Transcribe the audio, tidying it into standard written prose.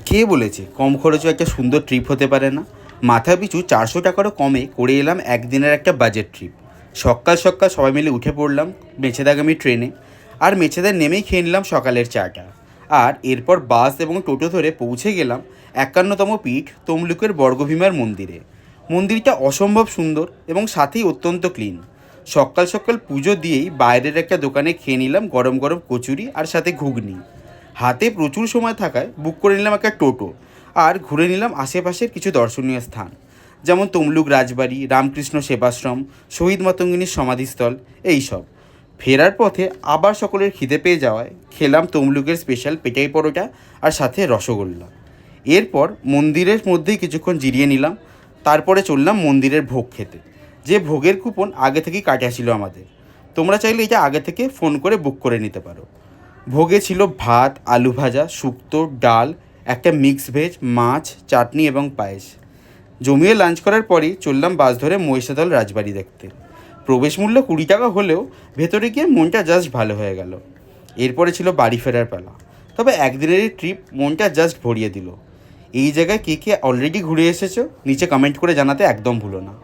কে বলেছে কম খরচে একটা সুন্দর ট্রিপ হতে পারে না? মাথা পিছু 400 টাকারও কমে করে এলাম একদিনের একটা বাজেট ট্রিপ। সকাল সকাল সবাই মিলে উঠে পড়লাম মেছেদাগামী ট্রেনে। আর মেছেদায় নেমেই খেয়ে নিলাম সকালের চাটা। আর এরপর বাস এবং টোটো ধরে পৌঁছে গেলাম 51তম পীঠ তমলুকের বর্গভীমার মন্দিরে। মন্দিরটা অসম্ভব সুন্দর এবং সাথেই অত্যন্ত ক্লিন। সকাল সকাল পুজো দিয়েই বাইরের একটা দোকানে খেয়ে নিলাম গরম গরম কচুরি আর সাথে ঘুগনি। হাতে প্রচুর সময় থাকায় বুক করে নিলাম একটা টোটো। আর ঘুরে নিলাম আশেপাশের কিছু দর্শনীয় স্থান, যেমন তমলুক রাজবাড়ি, রামকৃষ্ণ সেবাশ্রম, শহীদ মাতঙ্গিনীর সমাধিস্থল, এইসব। ফেরার পথে আবার সকলের খিদে পেয়ে যাওয়ায় খেলাম তমলুকের স্পেশাল পেটাই পরোটা আর সাথে রসগোল্লা। এরপর মন্দিরের মধ্যেই কিছুক্ষণ জিরিয়ে নিলাম। তারপরে চললাম মন্দিরের ভোগ খেতে, যে ভোগের কুপন আগে থেকেই কাটা ছিল আমাদের। তোমরা চাইলে এটা আগে থেকে ফোন করে বুক করে নিতে পারো। ভোগে ছিল ভাত, আলু ভাজা, শুক্তো, ডাল, একটা মিক্স ভেজ, মাছ, চাটনি এবং পায়েস। জমিয়ে লাঞ্চ করার পরেই চললাম বাস ধরে মহিষাদল রাজবাড়ি দেখতে। প্রবেশ মূল্য 20 টাকা হলেও ভেতরে গিয়ে মনটা জাস্ট ভালো হয়ে গেল। এরপরে ছিল বাড়ি ফেরার পালা। তবে একদিনেরই ট্রিপ মনটা জাস্ট ভরিয়ে দিল। এই জায়গায় কে কে অলরেডি ঘুরে এসেছো নিচে কমেন্ট করে জানাতে একদম ভুলো না।